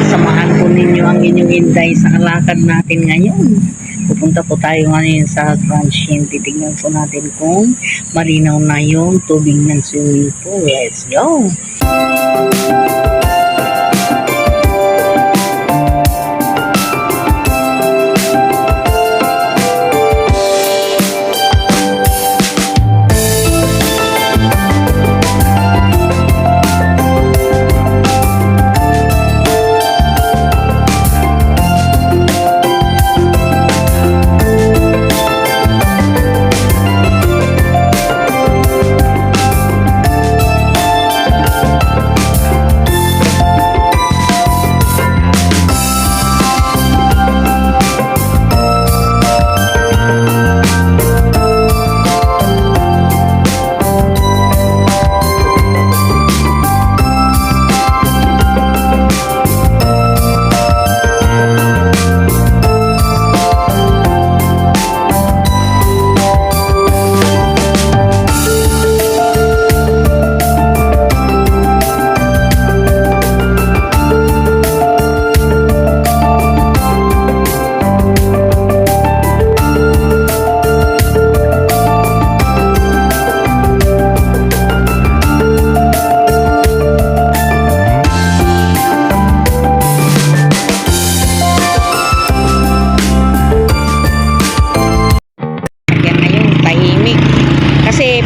Samahan po ninyo ang inyong Inday sa kalakad natin ngayon. Pupunta po tayo ngayon sa Grand Shin. Titignan po natin kung malinaw na yung tubig ng swimming pool. Let's go!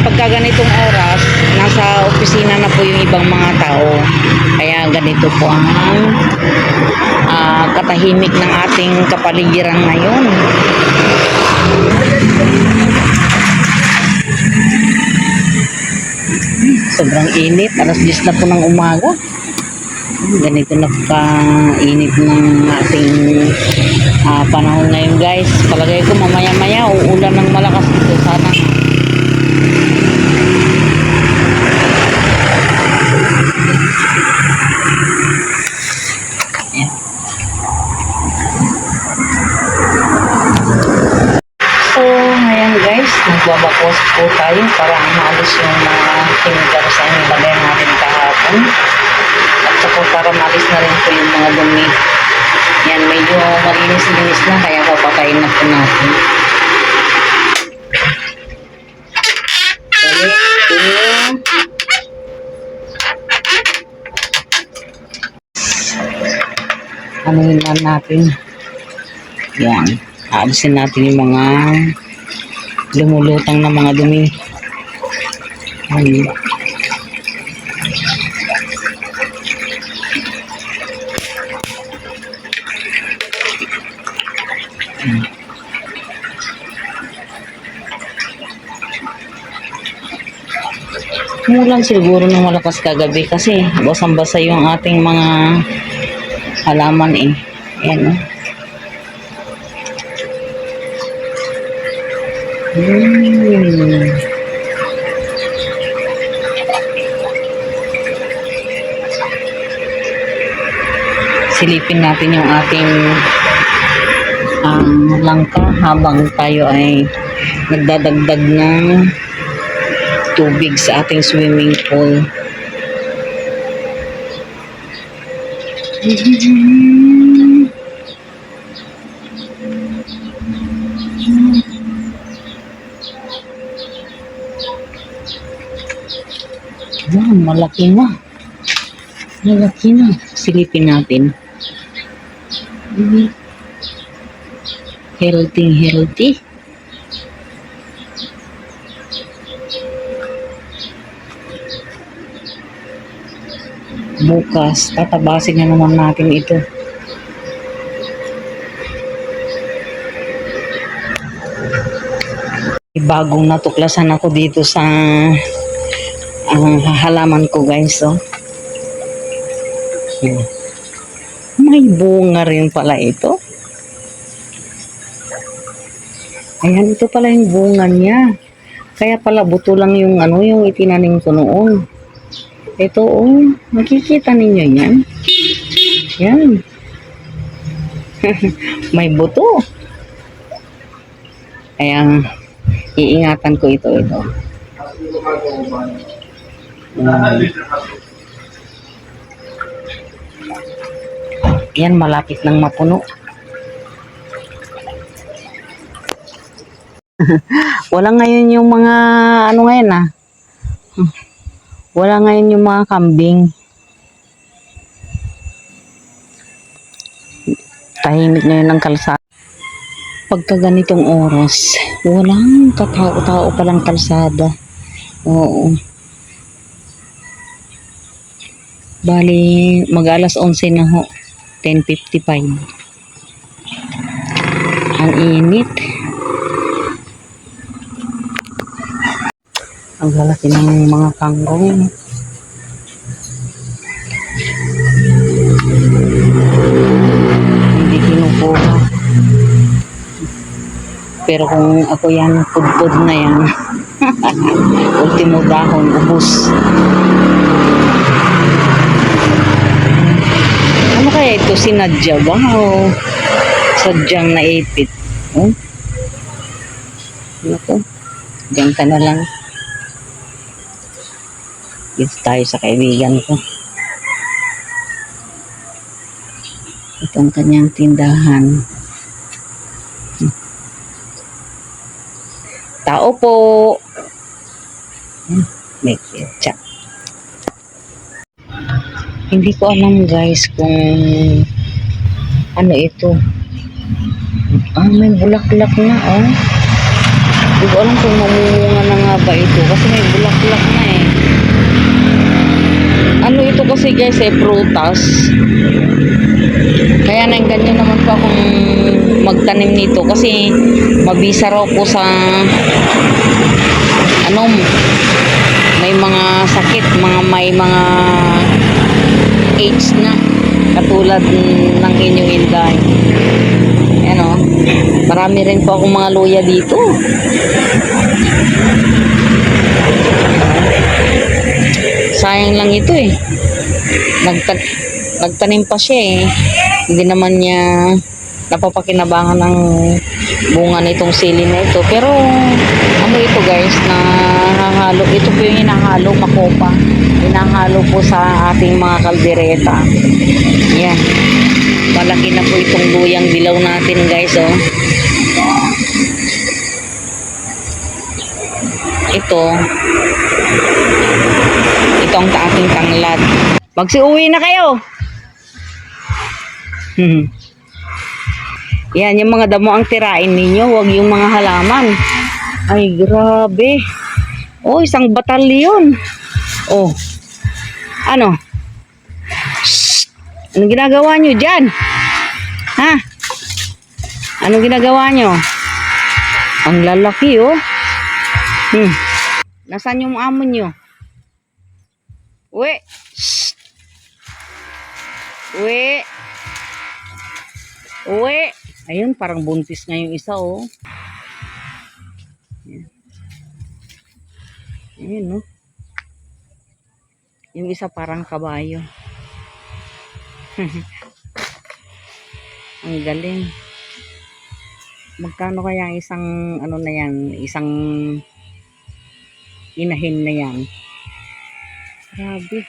Pagka ganitong oras, nasa opisina na po yung ibang mga tao. Kaya ganito po ang katahimik ng ating kapaligiran ngayon. Sobrang init. Alas 10 na po ng umaga. Ganito na ka-init ng ating panahon ngayon, guys. Palagay ko mamaya-maya uulan ng malakas dito. Sana magbabakos po tayo para maalis yung mga chemicals na nilagay natin kahapon. At saka para maalis na rin po yung mga dumi. Yan, medyo malinis-linis na kaya papatayin na po natin. Balik, anuhin na natin. Yan, aalisin natin yung mga lumulutang na mga dumi. Umulan siguro ng malakas kagabi kasi basang-basa yung ating mga halaman eh. Ayan, silipin natin yung ating langka habang tayo ay nagdadagdag ng tubig sa ating swimming pool. Yan, malaki na. Malaki na. Silipin natin. Healthy. Bukas, tatabasin na naman natin ito. Bagong natuklasan ako dito sa halaman ko, guys. So, may bunga rin pala ito. Ayan, ito pala yung bunga niya. Kaya pala buto lang yung yung itinanim ko noon. Ito, makikita ninyo yan. Yan. May buto. Kaya iingatan ko ito. Yan, malapit nang mapuno. Wala ngayon yung mga, ano ngayon wala ngayon yung mga kambing. Tahimik ngayon ng kalsada. Pagka ganitong oras, walang katao-tao palang kalsada. Oo. Bali, mag-alas 11 na ho. 10:55. Ang init. Ang lalaki ng mga kanggong. Hindi kinukuha. Pero kung ako yan, pudpud na yan. Ultimo dahon, ubos. Ano kaya ito? Sinadya ba? O sadyang naipit? Oh? Ano ko? Diyan ka na lang. Dito tayo sa kaibigan ko. Ito ang kanyang tindahan. Tao po. May ketchup. Hindi ko alam guys kung ano ito. May bulaklak na Hindi ko alam kung mamumunga na nga ba ito kasi may bulaklak na Ano ito kasi guys prutas. Kaya nang ganyan naman po akong magtanim nito kasi mabisa raw po sa may mga sakit, may mga age na katulad ng inyong inday. Marami rin po akong mga luya dito. Sayang lang ito nagtanim pa siya hindi naman niya napapakinabangan ng bunga nitong sili na ito. Pero ano ito guys, nahahalo. Ito po yung hinahalo, makopa. Hinahalo po sa ating mga kaldereta. Yan. Malaki na po itong luyang dilaw natin guys Ito ang ating tanglad. Magsiuwi na kayo. Yan, yung mga damo ang tirain ninyo, wag yung mga halaman. Ay, grabe. Isang batalyon. Ano? Shhh! Anong ginagawa nyo dyan? Ha? Anong ginagawa nyo? Ang lalaki, Nasaan yung amo nyo? Uwi! Shhh! Uwi! Uwi! Ayun, parang buntis nga yung isa, Ayun, Yung isa parang kabayo. Ang galing. Magkano kaya ang isang, isang inahin na yan? Grabe.